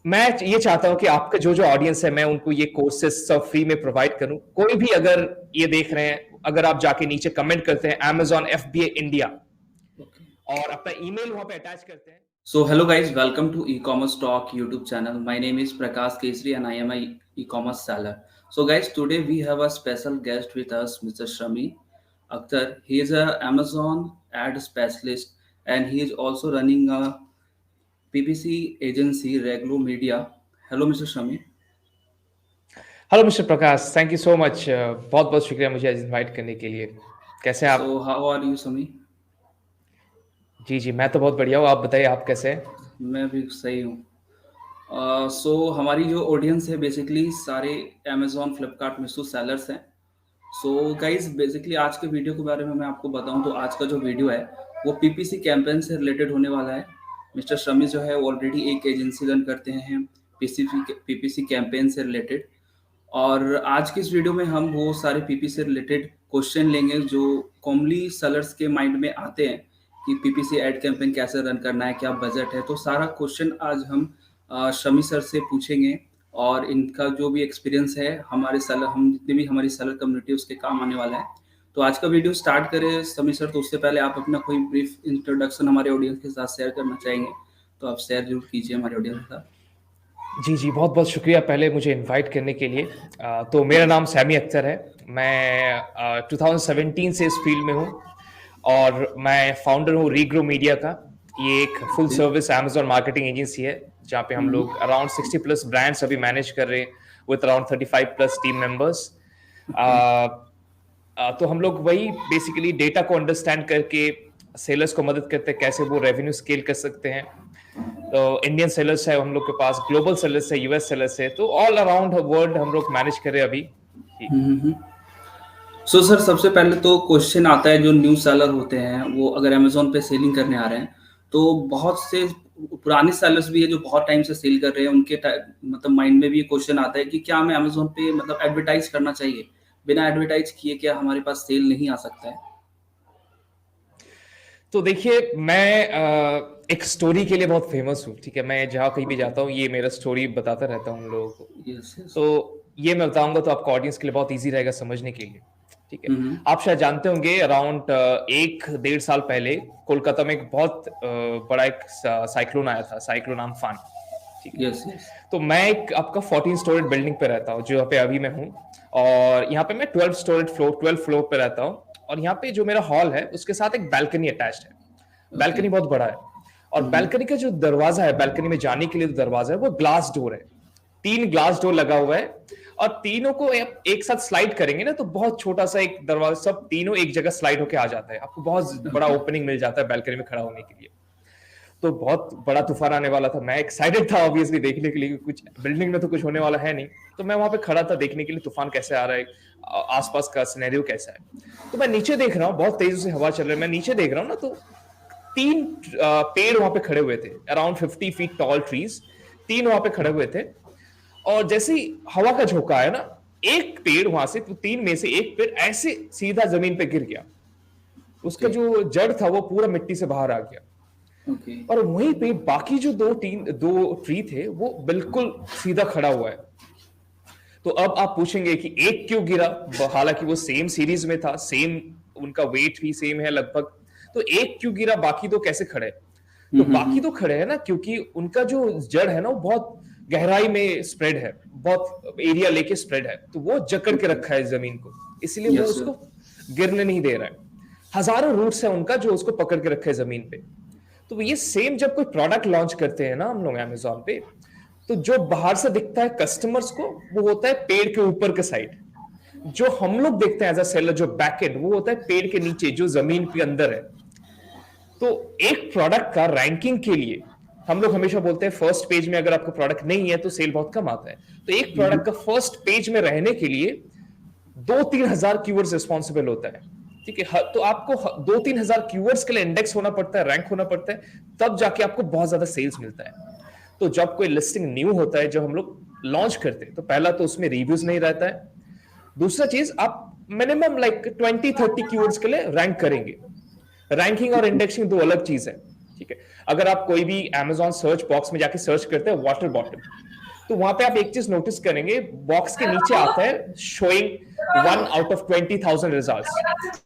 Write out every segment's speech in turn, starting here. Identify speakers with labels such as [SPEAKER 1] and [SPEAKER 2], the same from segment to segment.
[SPEAKER 1] मैं ये चाहता हूँ कि आपका जो जो ऑडियंस है मैं उनको ये कोर्सेज सब फ्री में प्रोवाइड करूं। कोई भी अगर ये देख रहे हैं, अगर आप जाके नीचे कमेंट करते हैं Amazon FBA इंडिया
[SPEAKER 2] Okay.
[SPEAKER 1] और अपना ईमेल वहां पे अटैच करते हैं।
[SPEAKER 2] So hello guys, welcome to e-commerce talk YouTube channel. My name is Prakash Kesri and I am a e-commerce seller. So guys, today we have a special guest with us, Mr. Shami Akhtar. He is a Amazon ad specialist and he is also running a PPC agency, Reglo Media. Hello Mr. Shami.
[SPEAKER 1] Hello mister Prakash, thank you so much. बहुत बहुत शुक्रिया मुझे आज invite करने के लिए। कैसे हैं आप?
[SPEAKER 2] So how are you, Shami?
[SPEAKER 1] जी जी, मैं तो बहुत बढ़िया हूँ। आप बताइए, आप कैसे हैं?
[SPEAKER 2] मैं भी सही हूँ। सो हमारी जो ऑडियंस है बेसिकली सारे अमेजोन फ्लिपकार्ट मीशो सेलर्स हैं। सो गाइज बेसिकली आज के वीडियो के बारे में मैं आपको बताऊं तो आज का जो वीडियो है वो पीपीसी कैंपेन से रिलेटेड होने वाला है। मिस्टर शमी जो है ऑलरेडी एक एजेंसी रन करते हैं पीपीसी कैंपेन से रिलेटेड। और आज की इस वीडियो में हम वो सारे पीपीसी से रिलेटेड क्वेश्चन लेंगे जो कॉमनली सेलर्स के माइंड में आते हैं कि पीपीसी एड कैंपेन कैसे रन करना है, क्या बजट है। तो सारा क्वेश्चन आज हम शमी सर से पूछेंगे और इनका जो भी एक्सपीरियंस है हमारे सेलर, हम जितनी भी हमारी सेलर कम्युनिटी उसके काम आने वाला है। तो आज का वीडियो स्टार्ट करें शमी सर, तो उससे पहले आप अपना कोई ब्रीफ इंट्रोडक्शन हमारे ऑडियंस के साथ शेयर करना चाहेंगे तो आप शेयर जरूर कीजिए हमारे ऑडियंस के साथ।
[SPEAKER 1] जी जी, बहुत बहुत शुक्रिया पहले मुझे इनवाइट करने के लिए। तो मेरा नाम सैमी अख्तर है। मैं 2017 से इस फील्ड में हूँ और मैं फाउंडर हूँ रीग्रो मीडिया का। ये एक full service Amazon marketing agency है जहाँ पे हम लोग अराउंड 60 प्लस ब्रांड्स अभी मैनेज कर रहे हैं with around 35 plus team members. तो हम लोग वही बेसिकली डेटा को अंडरस्टैंड करके सेलर्स को मदद करते हैं कैसे वो रेवेन्यू स्केल कर सकते हैं। तो इंडियन सेलर्स है हम लोग के पास, ग्लोबल सेलर्स है, यूएस सेलर्स है, तो ऑल अराउंड वर्ल्ड हम लोग मैनेज कर रहे हैं अभी।
[SPEAKER 2] सो सर सबसे पहले तो क्वेश्चन आता है, जो न्यू सेलर होते हैं वो अगर अमेजोन पे सेलिंग करने आ रहे हैं तो बहुत से पुराने सेलर्स भी है जो बहुत टाइम से सेल कर रहे हैं, उनके मतलब माइंड में भी ये क्वेश्चन आता है कि क्या हमें अमेजोन पे मतलब एडवर्टाइज करना चाहिए, बिना एडवर्टाइज किए क्या हमारे पास सेल नहीं आ सकता है।
[SPEAKER 1] तो देखिए, मैं एक स्टोरी के लिए बहुत फेमस हूँ, ठीक है। मैं जहाँ कहीं भी जाता हूँ ये मेरा स्टोरी बताता रहता हूँ लोगों को।
[SPEAKER 2] Yes yes.
[SPEAKER 1] तो ये मैं बताऊंगा तो आपको ऑडियंस के लिए बहुत इजी रहेगा समझने के लिए, ठीक है। आप शायद जानते होंगे अराउंड 1-1.5 साल पहले कोलकाता में एक बहुत बड़ा एक साइक्लोन आया था, साइक्लोन अम्फान, ठीक है।
[SPEAKER 2] Yes yes.
[SPEAKER 1] तो मैं एक आपका 14 स्टोरेड बिल्डिंग पे रहता हूँ, जो यहाँ पे अभी मैं हूँ। और यहाँ पे मैं 12 फ्लोर पे रहता हूँ। और यहाँ पे जो मेरा हॉल है उसके साथ एक बैल्कनी अटैच्ड है। बैल्कनी बहुत बड़ा है और बैल्कनी का जो दरवाजा है, बैल्कनी में जाने के लिए जो दरवाजा है वो ग्लास डोर है। 3 ग्लास डोर लगा हुआ है और तीनों को एक साथ स्लाइड करेंगे ना तो बहुत छोटा सा एक दरवाजा, सब तीनों एक जगह स्लाइड होके आ जाता है। आपको बहुत बड़ा ओपनिंग मिल जाता है बैल्कनी में खड़ा होने के लिए। तो बहुत बड़ा तूफान आने वाला था, मैं एक्साइटेड था ऑब्वियसली देखने के लिए, कुछ बिल्डिंग में तो कुछ होने वाला है नहीं। तो मैं वहां पे खड़ा था देखने के लिए तूफान कैसे आ रहा है, आसपास का सिनेरियो कैसा है। तो मैं नीचे देख रहा हूँ, बहुत तेजी से हवा चल रही है, मैं नीचे देख रहा हूँ ना तो 3 पेड़ वहां पे खड़े हुए थे, अराउंड 50 फीट टॉल ट्रीज, 3 वहां पे खड़े हुए थे। और जैसे ही हवा का झोंका आया ना, एक पेड़ वहां से, तो 3 में से एक पेड़ ऐसे सीधा जमीन पे गिर गया। उसका जो जड़ था वो पूरा मिट्टी से बाहर आ गया। और वहीं पे बाकी जो दो ट्री थे वो बिल्कुल सीधा खड़ा हुआ है। तो अब आप पूछेंगे कि एक क्यों गिरा, हालांकि वो सेम सीरीज में था, सेम उनका वेट भी सेम है लगभग, तो एक क्यों गिरा, बाकी दो कैसे खड़े? तो बाकी तो खड़े हैं ना क्योंकि उनका जो जड़ है ना वो बहुत गहराई में स्प्रेड है, बहुत एरिया लेके स्प्रेड है, तो वो जकड़ के रखा है जमीन को, इसलिए वो उसको गिरने नहीं दे रहा है। हजारों रूट्स है उनका जो उसको पकड़ के रखा है जमीन पे। तो ये सेम जब कोई प्रोडक्ट लॉन्च करते हैं ना हम लोग अमेजोन पे, तो जो बाहर से दिखता है कस्टमर्स को वो होता है पेड़ के ऊपर का साइड। जो हम लोग देखते हैं एज अ सेलर, जो बैकएंड, वो होता है पेड़ के नीचे जो जमीन के अंदर है। तो एक प्रोडक्ट का रैंकिंग के लिए हम लोग हमेशा बोलते हैं फर्स्ट पेज में अगर आपका प्रोडक्ट नहीं है तो सेल बहुत कम आता है। तो एक प्रोडक्ट का फर्स्ट पेज में रहने के लिए 2-3 हजार कीवर्ड्स रिस्पॉन्सिबल होता है, ठीक है। तो आपको 2-3 हजार कीवर्ड्स के लिए इंडेक्स होना पड़ता है, रैंक होना पड़ता है, तब जाके आपको बहुत ज्यादा सेल्स मिलता है। तो जब कोई लिस्टिंग न्यू होता है, जब हम लोग लॉन्च करते हैं, तो पहला तो उसमें रिव्यूज नहीं रहता है। दूसरा चीज, आप मिनिमम लाइक 20-30 कीवर्ड्स के लिए रैंक करेंगे। रैंकिंग और इंडेक्सिंग दो अलग चीज है, ठीक है। अगर आप कोई भी Amazon सर्च बॉक्स में जाके सर्च करते हैं वाटर बॉटल, तो वहां पे आप एक चीज नोटिस करेंगे, बॉक्स के नीचे आता है शोइंग 1 out of 20,000 रिजल्ट्स।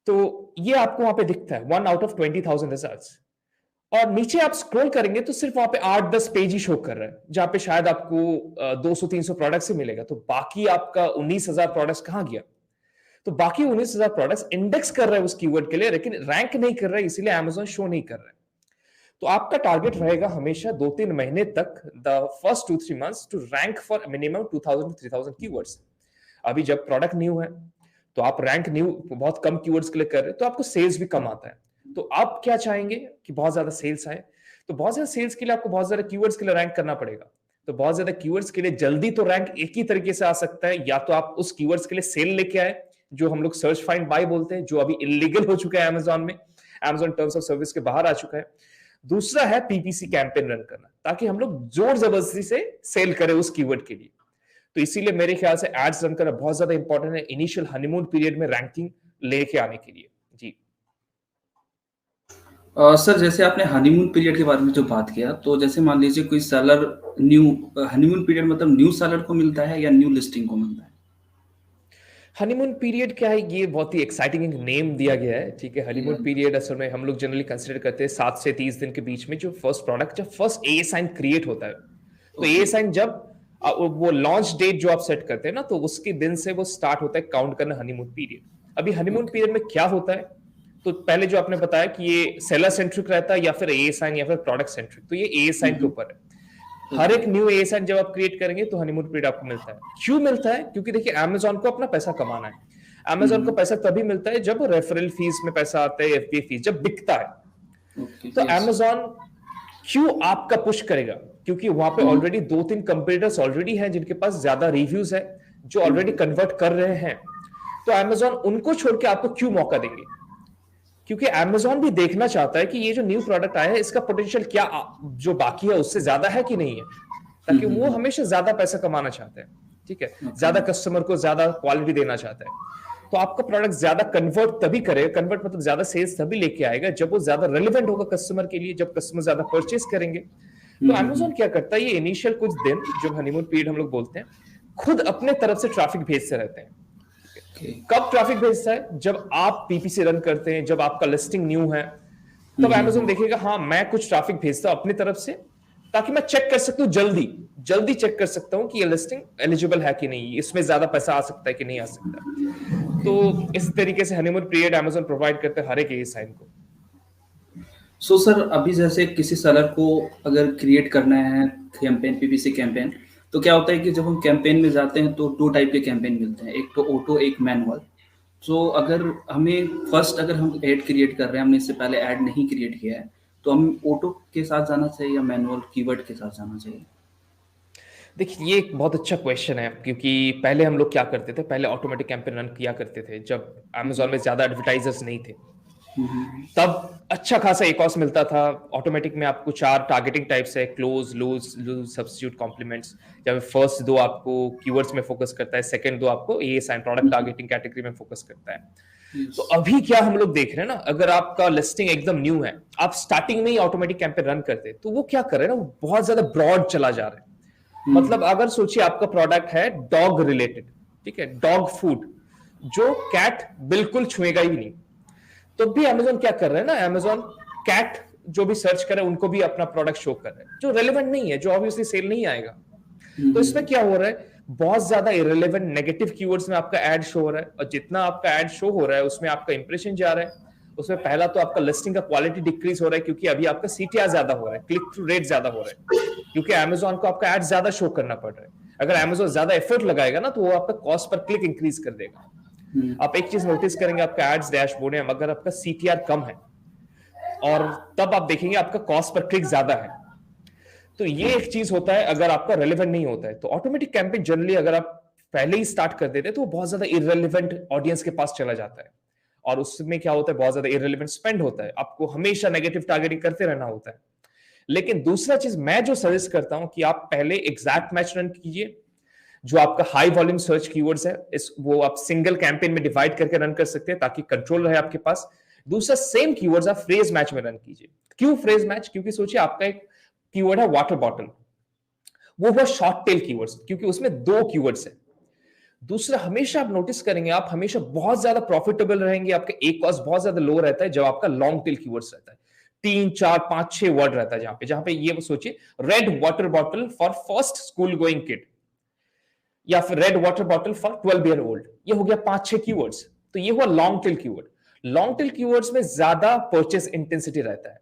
[SPEAKER 1] तो ये आपको वहां पे दिखता है 1 out of 20,000 रिजल्ट्स। और नीचे आप स्क्रॉल करेंगे तो सिर्फ वहां पे 8-10 पेज ही शो कर रहा है, जहां पे शायद आपको 200-300 प्रोडक्ट्स ही मिलेगा। तो बाकी आपका 19,000 प्रोडक्ट्स कहां गया? तो बाकी 19,000 प्रोडक्ट्स इंडेक्स कर रहे हैं उस कीवर्ड के लिए, लेकिन रैंक नहीं कर रहा है, इसीलिए Amazon शो नहीं कर रहा है। तो आपका टारगेट रहेगा हमेशा 2-3 महीने तक, the first 2-3 months, to rank for minimum 2,000-3,000 keywords. अभी जब प्रोडक्ट न्यू है तो आप रैंक न्यू बहुत कम कीवर्ड्स के लिए कर रहे हैं, तो आपको सेल्स भी कम आता है। तो आप क्या चाहेंगे कि बहुत ज्यादा सेल्स आए, तो बहुत ज्यादा सेल्स के लिए आपको बहुत ज्यादा कीवर्ड्स के लिए रैंक करना पड़ेगा। तो बहुत ज्यादा कीवर्ड्स के लिए जल्दी तो रैंक एक ही तरीके से आ सकता है, या तो आप उस कीवर्ड्स के लिए सेल लेके आए, जो हम लोग सर्च फाइंड बाय बोलते हैं, जो अभी इलीगल हो चुका है Amazon में, Amazon टर्म्स ऑफ सर्विस के बाहर आ चुका है। दूसरा है PPC कैंपेन रन करना, ताकि हम लोग जोर जबरदस्ती से सेल करें उस कीवर्ड के लिए। तो इसीलिए मेरे ख्याल से एड्स रन करना बहुत ज्यादा इंपॉर्टेंट है इनिशियल हनीमून पीरियड में रैंकिंग लेके आने के लिए। जी
[SPEAKER 2] सर, जैसे आपने हनीमून पीरियड के बारे में जो बात किया, तो जैसे मान लीजिए कोई सेलर न्यू, हनीमून पीरियड मतलब न्यू सेलर को मिलता है या न्यू लिस्टिंग को मिलता है?
[SPEAKER 1] हनीमून पीरियड क्या है, ये बहुत ही एक्साइटिंग एक नेम दिया गया है। ठीक है, हनीमून
[SPEAKER 2] Yeah.
[SPEAKER 1] पीरियड असल में हम लोग जनरली कंसिडर करते हैं 7 से 30 दिन के बीच में, जो फर्स्ट प्रोडक्ट, जब फर्स्ट ए साइन क्रिएट होता है। तो ए साइन जब वो लॉन्च डेट जो आप सेट करते हैं ना, तो उसके दिन से वो स्टार्ट होता है काउंट करना हनीमून पीरियड। अभी हनीमून पीरियड में क्या होता है, तो पहले जो आपने बताया कि ये सेलर सेंट्रिक रहता है या फिर ए साइन या फिर प्रोडक्ट सेंट्रिक, तो ये ए साइन के ऊपर है। हर एक न्यू ए साइन जब आप क्रिएट करेंगे तो हनीमून पीरियड आपको मिलता है। क्यों मिलता है? क्योंकि देखिए Amazon को अपना पैसा कमाना है। Amazon को पैसा तभी मिलता है जब रेफरल फीस में पैसा आता है, FBA फीस जब बिकता है। तो Amazon क्यों आपका पुश करेगा? क्योंकि वहां पे ऑलरेडी 2-3 कंपीटिटर्स ऑलरेडी हैं जिनके पास ज्यादा रिव्यूज है, जो ऑलरेडी कन्वर्ट कर रहे हैं। तो Amazon उनको छोड़ के आपको क्यों मौका देंगे? क्योंकि Amazon भी देखना चाहता है कि ये जो न्यू प्रोडक्ट आया है इसका पोटेंशियल क्या जो बाकी है उससे ज्यादा है कि नहीं है, ताकि वो हमेशा ज्यादा पैसा कमाना चाहते हैं। ठीक है, ज्यादा कस्टमर को ज्यादा क्वालिटी देना चाहता है। तो आपका प्रोडक्ट ज्यादा कन्वर्ट तभी करेगा, कन्वर्ट मतलब ज्यादा सेल्स तभी लेके आएगा जब वो ज्यादा रेलेवेंट होगा कस्टमर के लिए, जब कस्टमर ज्यादा परचेस करेंगे। तो Amazon क्या करता है, ये इनिशियल कुछ दिन जो हनीमून पीरियड हम लोग बोलते हैं, खुद अपने तरफ से ट्रैफिक भेजते रहते हैं। कब ट्रैफिक भेजता है? जब आप PPC रन करते हैं, जब आपका लिस्टिंग न्यू है, तब Amazon देखेगा हाँ मैं कुछ ट्रैफिक भेजता हूं अपनी तरफ से, ताकि मैं चेक कर सकता हूं, जल्दी चेक कर सकता हूं कि ये लिस्टिंग एलिजिबल है कि नहीं, इसमें ज्यादा पैसा आ सकता है कि नहीं आ सकता। तो इस तरीके से हनीमून पीरियड Amazon प्रोवाइड करते हैं हर एक साइन को।
[SPEAKER 2] सो सर, अभी जैसे किसी सेलर को अगर क्रिएट करना है कैंपेन, PPC कैंपेन, तो क्या होता है कि जब हम कैंपेन में जाते हैं तो 2 टाइप के कैंपेन मिलते हैं, एक तो ऑटो, एक मैनुअल। तो अगर हमें फर्स्ट, अगर हम ऐड क्रिएट कर रहे हैं, हमने इससे पहले ऐड नहीं क्रिएट किया है, तो हम ऑटो के साथ जाना चाहिए या मैनुअल कीवर्ड के साथ जाना चाहिए?
[SPEAKER 1] देखिए ये एक बहुत अच्छा क्वेश्चन है, क्योंकि पहले हम लोग क्या करते थे, पहले ऑटोमेटिक कैंपेन रन किया करते थे जब Amazon में ज्यादा एडवर्टाइजर्स नहीं थे। तब अच्छा खासा एकॉस मिलता था। ऑटोमेटिक में आपको 4 टारगेटिंग टाइप्स है, क्लोज, लूज, सब्स्टिट्यूट, कॉम्प्लीमेंट्स। जब फर्स्ट 2 आपको कीवर्ड्स में फोकस करता है, सेकंड 2 आपको ए साइन प्रोडक्ट टारगेटिंग कैटेगरी में फोकस करता है। तो अभी क्या हम लोग देख रहे हैं ना, अगर आपका लिस्टिंग एकदम न्यू है, आप स्टार्टिंग में ही ऑटोमेटिक कैंपेन रन करते हैं, तो वो क्या कर रहे हैं ना, वो बहुत ज्यादा ब्रॉड चला जा रहा है। मतलब अगर सोचिए आपका प्रोडक्ट है डॉग रिलेटेड, ठीक है, डॉग फूड, जो कैट बिल्कुल छुएगा ही नहीं, तो भी Amazon क्या कर रहा है ना, Amazon कैट जो भी सर्च कर रहे हैं उनको भी अपना प्रोडक्ट शो कर रहे हैं, जो रेलेवेंट नहीं है, जो ऑब्वियसली सेल नहीं आएगा। तो इसमें क्या हो रहा है, बहुत ज्यादा इरेलेवेंट नेगेटिव कीवर्ड्स में आपका एड शो हो रहा है, और जितना आपका एड शो हो रहा है उसमें आपका इंप्रेशन जा रहा है, उसमें पहला तो आपका लिस्टिंग का क्वालिटी डिक्रीज हो रहा है, क्योंकि अभी आपका CTR ज्यादा हो रहा है, क्लिक थ्रू रेट ज्यादा हो रहा है, क्योंकि Amazon को आपका एड ज्यादा शो करना पड़ रहा है। अगर Amazon ज्यादा एफर्ट लगाएगा ना, तो वो आपका कॉस्ट पर क्लिक इंक्रीज कर देगा। आप एक चीज नोटिस करेंगे, आपका एड्स डैशबोर्ड में अगर आपका CTR कम है, और तब आप देखेंगे आपका कॉस्ट पर क्लिक ज्यादा है, तो ये एक चीज होता है अगर आपका रेलेवेंट नहीं होता है। तो ऑटोमेटिक कैंपेन जनरली अगर आप पहले ही स्टार्ट कर देते हैं, तो वो बहुत ज्यादा इररेलेवेंट ऑडियंस के पास चला जाता है, और उसमें क्या होता है, बहुत ज्यादा इररेलेवेंट स्पेंड होता है, आपको हमेशा नेगेटिव टारगेटिंग करते रहना होता है। लेकिन दूसरा चीज मैं जो सजेस्ट करता हूं कि आप पहले एग्जैक्ट मैच रन कीजिए, जो आपका हाई वॉल्यूम सर्च कीवर्ड्स है, वो आप सिंगल कैंपेन में डिवाइड करके रन कर सकते हैं, ताकि कंट्रोल रहे आपके पास। दूसरा, सेम कीवर्ड्स आप फ्रेज मैच में रन कीजिए, क्यों फ्रेज मैच? क्योंकि सोचिए आपका एक कीवर्ड है वाटर बॉटल, वो हुआ शॉर्ट टेल कीवर्ड्स क्योंकि उसमें 2 कीवर्ड्स हैं। दूसरा, हमेशा आप नोटिस करेंगे, आप हमेशा बहुत ज्यादा प्रॉफिटेबल रहेंगे, आपका एक कॉस्ट बहुत ज्यादा लो रहता है जब आपका लॉन्ग टेल कीवर्ड्स रहता है। 3, 4, 5, 6 वर्ड रहता है जहां पे ये सोचिए, red water bottle for first school going kid, या फिर red water bottle for 12 year old, ये हो गया 5-6 कीवर्ड्स। तो ये हुआ long tail keyword. Long tail keywords में ज्यादा परचेस इंटेंसिटी रहता है।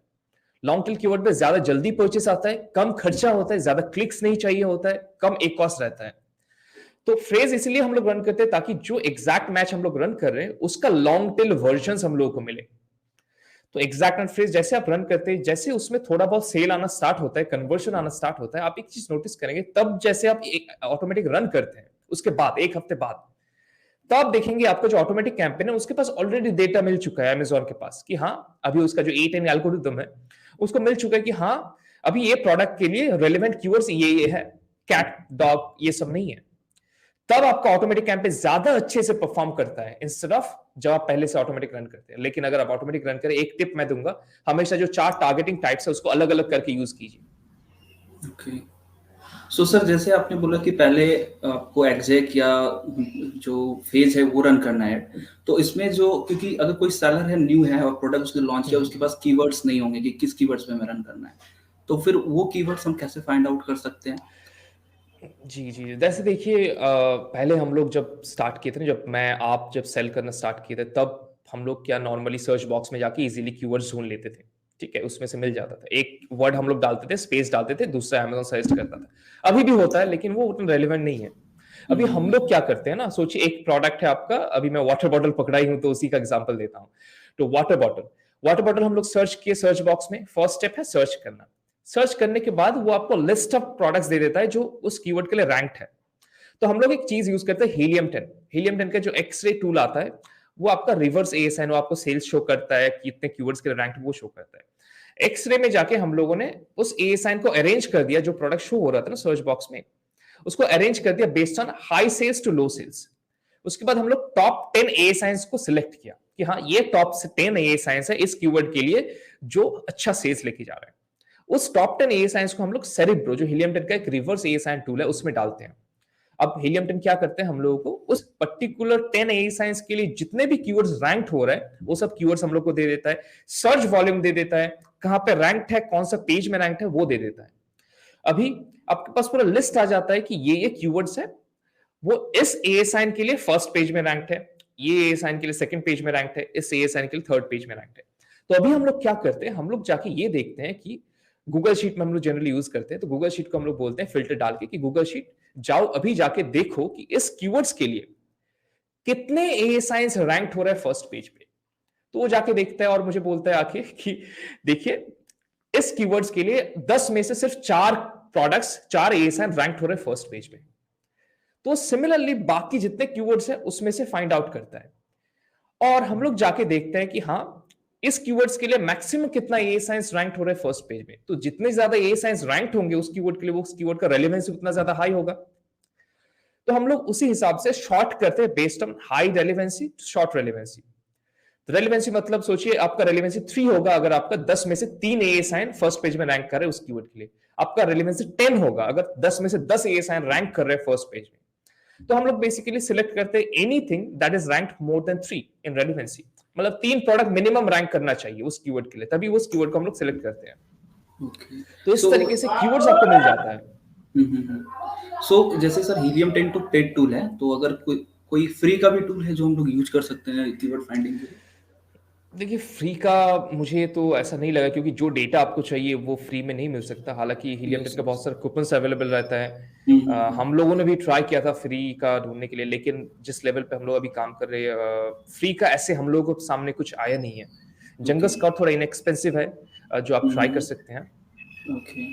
[SPEAKER 1] लॉन्ग टेल कीवर्ड में ज्यादा जल्दी परचेस आता है, कम खर्चा होता है, ज्यादा क्लिक्स नहीं चाहिए होता है, कम एक कॉस्ट रहता है। तो फ्रेज इसलिए हम लोग रन करते हैं ताकि जो एग्जैक्ट मैच हम लोग रन कर रहे हैं उसका लॉन्ग टेल वर्जन हम लोगों को मिले। तो एग्जैक्ट एंड फ्रेज जैसे आप रन करते हैं, जैसे उसमें थोड़ा बहुत सेल आना स्टार्ट होता है, कन्वर्जन आना स्टार्ट होता है, आप एक चीज नोटिस करेंगे, तब जैसे आप एक ऑटोमेटिक रन करते हैं उसके बाद 1 हफ्ते बाद, तो आप देखेंगे आपका जो ऑटोमेटिक कैंपेन है उसके पास ऑलरेडी डेटा मिल चुका है अमेजोन के पास कि हाँ, अभी उसका जो A10 एल्गोरिथम है उसको मिल चुका है कि हाँ, अभी ये प्रोडक्ट के लिए रेलेवेंट कीवर्ड्स ये है, कैट, डॉग, ये सब नहीं है। तब आपका ऑटोमेटिक कैंपेन ज्यादा अच्छे से परफॉर्म करता है इंस्टेड ऑफ जब आप पहले से ऑटोमेटिक रन करते हैं। लेकिन अगर आप ऑटोमेटिक रन करें, एक टिप मैं दूंगा, हमेशा जो 4 टारगेटिंग टाइप्स है उसको अलग अलग करके यूज कीजिए।
[SPEAKER 2] ओके। सो सर, जैसे आपने बोला कि पहले आपको एग्जैक या जो फेज है वो रन करना है, तो इसमें जो, क्योंकि अगर कोई सेलर है, न्यू है और प्रोडक्ट उसने लॉन्च किया, उसके पास कीवर्ड्स नहीं होंगे कि किस कीवर्ड्स पे हमें रन करना है, तो फिर वो कीवर्ड्स हम कैसे फाइंड आउट कर सकते हैं?
[SPEAKER 1] जी, जी। जैसे देखिए, पहले हम लोग जब स्टार्ट किए थे ना, जब सेल करना स्टार्ट किए थे, तब हम लोग क्या नॉर्मली सर्च बॉक्स में जाके इज़िली कीवर्ड्स ढूँढ लेते थे, ठीक है? उसमें से मिल जाता था। एक वर्ड हम लोग डालते थे, स्पेस डालते थे, दूसरा अमेज़न सजेस्ट करता था। अभी भी होता है, लेकिन वो उतना रेलेवेंट नहीं है। अभी हम लोग क्या करते हैं ना, सोचिए एक प्रोडक्ट है आपका, अभी मैं वाटर बॉटल पकड़ा ही हूँ, तो उसी का एग्ज़ाम्पल देता हूँ। तो वाटर बॉटल हम लोग सर्च किए सर्च बॉक्स में, फर्स्ट स्टेप है सर्च करना। सर्च करने के बाद वो आपको लिस्ट ऑफ प्रोडक्ट्स दे देता है जो उस कीवर्ड के लिए रैंक्ड है। तो हम लोग एक चीज यूज करते हैं, हीलियम 10। हीलियम 10 का जो एक्सरे टूल आता है, वो आपका रिवर्स एएसआईएन, वो आपको सेल्स शो करता है कि इतने कीवर्ड्स के लिए रैंक वो शो करता है। एक्सरे में जाके हम लोगों ने उस एएसआईएन को अरेंज कर दिया, जो प्रोडक्ट शो हो रहा था ना सर्च बॉक्स में, उसको अरेंज कर दिया based on high sales to low sales. उसके बाद हम लोग टॉप 10 एएसआईएन्स को सिलेक्ट किया कि हाँ, ये टॉप 10 एएसआईएन्स है इस कीवर्ड के लिए जो अच्छा सेल्स लेके जा रहे हैं। उस टॉप 10 एएसआईएन्स को हम लोग सेरेब्रो, जो हीलियम 10 का एक रिवर्स एएसआईएन टूल है, उसमें डालते हैं। अब हीलियम 10 क्या करते हैं, हम लोगों को उस पर्टिकुलर 10 एएसआईएन्स के लिए जितने भी कीवर्ड्स रैंक्ड हो रहे हैं वो सब कीवर्ड्स हम लोग को दे देता है, सर्च वॉल्यूम दे देता है, कहां पे रैंक्ड है, कौन सा पेज में रैंक्ड है वो दे देता है। अभी आपके पास पूरा लिस्ट आ जाता है कि ये कीवर्ड्स है, वो इस एएसआईएन के लिए फर्स्ट पेज में रैंक्ड है, ये एएसआईएन के लिए सेकंड पेज में रैंक्ड है, इस एएसआईएन के लिए थर्ड पेज में रैंक्ड है। तो अभी हम लोग क्या करते हैं, हम लोग जाके ये देखते हैं कि गूगल शीट में हम लोग जनरली यूज करते हैं, तो गूगल शीट को हम लोग बोलते हैं फिल्टर डाल के कि गूगल शीट जाओ अभी जाके देखो कि इस कीवर्ड्स के लिए कितने एएसआईएन्स रैंक्ड हो रहा है फर्स्ट पेज पे। तो वो जाके देखता है और मुझे बोलता है आके कि देखिए, इस कीवर्ड्स के लिए 10 में से सिर्फ 4 प्रोडक्ट्स, 4 एएसआईएन रैंक्ड हो रहे हैं फर्स्ट पेज पे। तो सिमिलरली बाकी जितने कीवर्ड्स हैं उसमें से फाइंड आउट करता है, और हम लोग जाके देखते हैं कि हाँ, इस कीवर्ड्स के लिए मैक्सिमम कितना एएसआईएन्स रैंक्ड हो रहा है फर्स्ट पेज में। तो जितने ज्यादा एएसआईएन्स रैंक्ड होंगे उस कीवर्ड के लिए, वो उस कीवर्ड का रेलेवेंस उतना ज्यादा हाई होगा। तो हम लोग उसी हिसाब से शॉर्ट करते हैं based on high relevancy to short relevancy. तो रेलेवेंसी मतलब सोचिए आपका रेलेवेंसी 3 होगा अगर आपका 10 में से 3 एएसआईएन फर्स्ट पेज में रैंक कर रहे हैं उस कीवर्ड के लिए। आपका रेलेवेंसी 10 होगा अगर 10 में से 10 एएसआईएन रैंक कर रहे हैं फर्स्ट पेज में। तो हम लोग बेसिकली सिलेक्ट करते हैं anything that is ranked more than 3 in relevancy, मतलब 3 प्रोडक्ट मिनिमम रैंक करना चाहिए उस कीवर्ड के लिए, तभी उस कीवर्ड को हम लोग सिलेक्ट करते हैं। तो इस तरीके से कीवर्ड्स आपको मिल जाता है।
[SPEAKER 2] सो जैसे सर हीलियम 10 तो पेड टूल है, तो अगर कोई फ्री का भी टूल है जो हम लोग यूज कर सकते हैं कीवर्ड फाइंडिंग के लिए?
[SPEAKER 1] देखिए, फ्री का मुझे तो ऐसा नहीं लगा, क्योंकि जो डेटा आपको चाहिए वो फ्री में नहीं मिल सकता। हालांकि हीलियम 10 का बहुत सारे कूपन्स अवेलेबल रहता है। हम लोगों ने भी ट्राई किया था फ्री का ढूंढने के लिए, लेकिन जिस लेवल पे हम लोग अभी काम कर रहे हैं, फ्री का ऐसे हम लोगों को सामने कुछ आया नहीं है। जंगल स्काउट थोड़ा इनएक्सपेंसिव है, जो आप ट्राई कर सकते हैं।
[SPEAKER 2] ओके।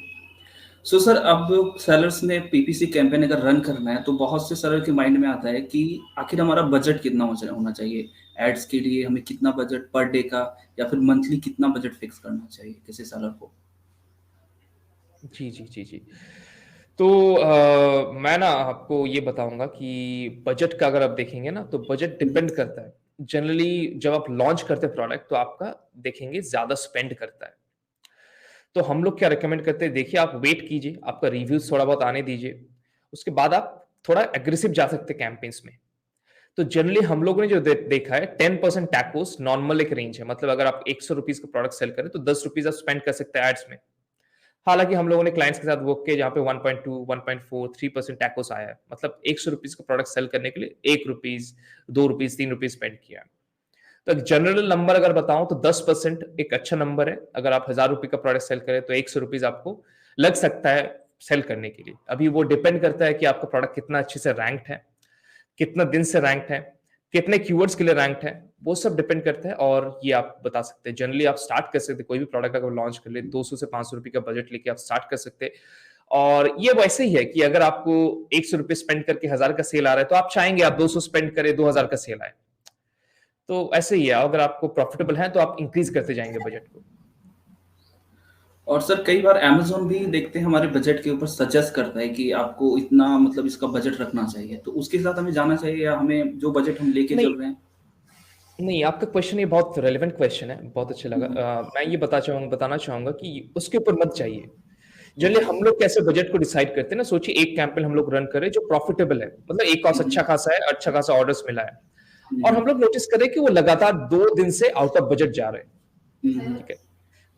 [SPEAKER 2] सो सर, अब सेलर्स ने पीपीसी कैंपेन अगर रन करना है तो बहुत से सेलर के माइंड में आता है कि आखिर हमारा बजट कितना होना चाहिए, एड्स के लिए हमें कितना बजट पर डे का, या फिर मंथली कितना बजट फिक्स करना चाहिए किसी सेलर को?
[SPEAKER 1] जी, जी, जी, जी। तो मैं ना आपको ये बताऊंगा कि बजट का अगर आप देखेंगे ना, तो बजट डिपेंड करता है। जनरली जब आप लॉन्च करते हैं प्रोडक्ट, तो आपका देखेंगे ज्यादा स्पेंड करता है। तो हम लोग क्या रिकमेंड करते हैं, देखिए आप वेट कीजिए, आपका रिव्यूज थोड़ा बहुत आने दीजिए, उसके बाद आप थोड़ा एग्रेसिव जा सकते हैं कैंपेन्स में। तो जनरली हम लोगों ने जो देखा है 10% टैकोस नॉर्मल एक रेंज है, मतलब अगर आप 100 रुपीज का प्रोडक्ट सेल करें तो 10 रुपीज आप स्पेंड कर सकते हैं एड्स में। हालांकि हम लोगों ने क्लाइंट्स के साथ वर्क किया जहाँ पे 1.2 1.4 3% टैकोस आया है, मतलब 100 रुपीज का प्रोडक्ट सेल करने के लिए 1 रुपीज 2 रुपीज 3 रुपीज स्पेंड किया है। तो एक जनरल नंबर अगर बताऊं तो 10% एक अच्छा नंबर है। अगर आप 1000 रुपए का प्रोडक्ट सेल करें तो 100 रुपीज आपको लग सकता है सेल करने के लिए। अभी वो डिपेंड करता है कि आपका प्रोडक्ट कितना अच्छे से रैंक्ड है, कितना दिन से रैंक्ड है, कितने कीवर्ड्स के लिए रैंक्ड है, वो सब डिपेंड करता है। और ये आप बता सकते हैं, जनरली आप स्टार्ट कर सकते हैं कोई भी प्रोडक्ट अगर लॉन्च कर ले 200 से 500 रुपए का बजट लेके आप स्टार्ट कर सकते हैं। और ये वैसे ही है कि अगर आपको 100 रुपए स्पेंड करके 1000 का सेल आ रहा है तो आप चाहेंगे आप 200 स्पेंड करें 2000 का सेल आए। तो ऐसे ही है, अगर आपको प्रॉफिटेबल है तो आप इंक्रीज करते जाएंगे बजट को।
[SPEAKER 2] और सर कई बार अमेज़न भी देखते हैं हमारे बजट के ऊपर सजेस्ट करता है कि आपको इतना मतलब इसका बजट रखना चाहिए, तो उसके साथ हमें जाना चाहिए या हमें जो बजट हम लेके
[SPEAKER 1] नहीं
[SPEAKER 2] चल रहे हैं?
[SPEAKER 1] नहीं, आपका क्वेश्चन ये बहुत रेलेवेंट क्वेश्चन है, बहुत अच्छा लगा।
[SPEAKER 2] हुँ,
[SPEAKER 1] मैं ये बताना चाहूंगा कि उसके ऊपर मत जाइए। Generally
[SPEAKER 2] okay.
[SPEAKER 1] हम लोग कैसे बजट को डिसाइड करते हैं ना, सोचिए एक कैंपेन हम लोग रन करें जो प्रॉफिटेबल है, मतलब एक कॉस्ट
[SPEAKER 2] हुँ,
[SPEAKER 1] अच्छा
[SPEAKER 2] हुँ,
[SPEAKER 1] खासा है, अच्छा खासा ऑर्डर्स मिला है,
[SPEAKER 2] हुँ,
[SPEAKER 1] और
[SPEAKER 2] हुँ,
[SPEAKER 1] हम लोग नोटिस करें कि वो लगातार 2 दिन से आउट ऑफ बजट जा रहे हैं।
[SPEAKER 2] हुँ, हुँ,
[SPEAKER 1] ठीक है,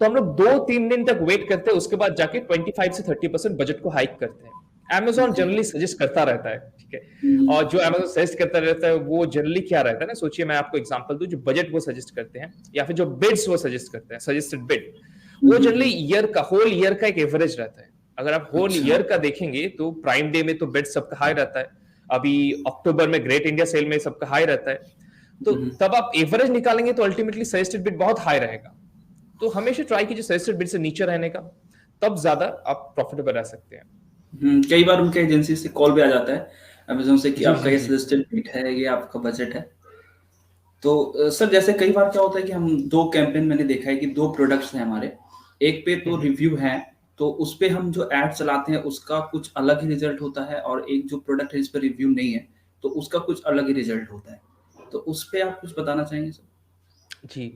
[SPEAKER 1] तो हम लोग 2-3 दिन तक वेट करते हैं, उसके बाद जाके 25 से 30% बजट को हाइक करते हैं। Amazon
[SPEAKER 2] okay.
[SPEAKER 1] जनरली सजेस्ट करता रहता है, ठीक है।
[SPEAKER 2] हुँ, हुँ,
[SPEAKER 1] और जो Amazon सजेस्ट करता रहता है वो जनरली क्या रहता है ना, सोचिए मैं आपको एग्जांपल दूं, जो बजट वो सजेस्ट करते हैं या फिर जो बिड्स वो सजेस्ट करते हैं, सजेस्टेड बिड,
[SPEAKER 2] हुँ,
[SPEAKER 1] वो
[SPEAKER 2] हुँ,
[SPEAKER 1] जनरली
[SPEAKER 2] हुँ।
[SPEAKER 1] होल ईयर का एक एवरेज रहता है। अगर आप होल
[SPEAKER 2] अच्छा।
[SPEAKER 1] ईयर का देखेंगे तो प्राइम डे में तो बिड सबका हाई रहता है, अभी अक्टूबर में ग्रेट इंडिया सेल में सबका हाई रहता है, तो
[SPEAKER 2] हुँ, हुँ,
[SPEAKER 1] तब आप एवरेज निकालेंगे तो अल्टीमेटली सजेस्टेड बिड बहुत हाई रहेगा। तो हमेशा ट्राई कीजिए सजेस्टेड बिड से नीचे रहने का, तब ज्यादा आप प्रॉफिटेबल रह सकते हैं।
[SPEAKER 2] कई बार उनके एजेंसी से कॉल भी आ जाता है अमेज़न से कि
[SPEAKER 1] जी
[SPEAKER 2] आपका
[SPEAKER 1] जी
[SPEAKER 2] ये
[SPEAKER 1] जी।
[SPEAKER 2] सजेस्टेड रेट है, ये आपका बजट है। तो सर जैसे कई बार क्या होता है कि हम 2 कैंपेन मैंने देखा है कि 2 प्रोडक्ट्स हैं हमारे, एक पे तो
[SPEAKER 1] हम्म,
[SPEAKER 2] रिव्यू है, तो उस पे हम जो एड चलाते हैं उसका कुछ अलग ही रिजल्ट होता है और एक जो प्रोडक्ट है जिस पे रिव्यू नहीं है, तो उसका कुछ अलग ही रिजल्ट होता है। तो उस पे आप कुछ बताना चाहेंगे सर?
[SPEAKER 1] जी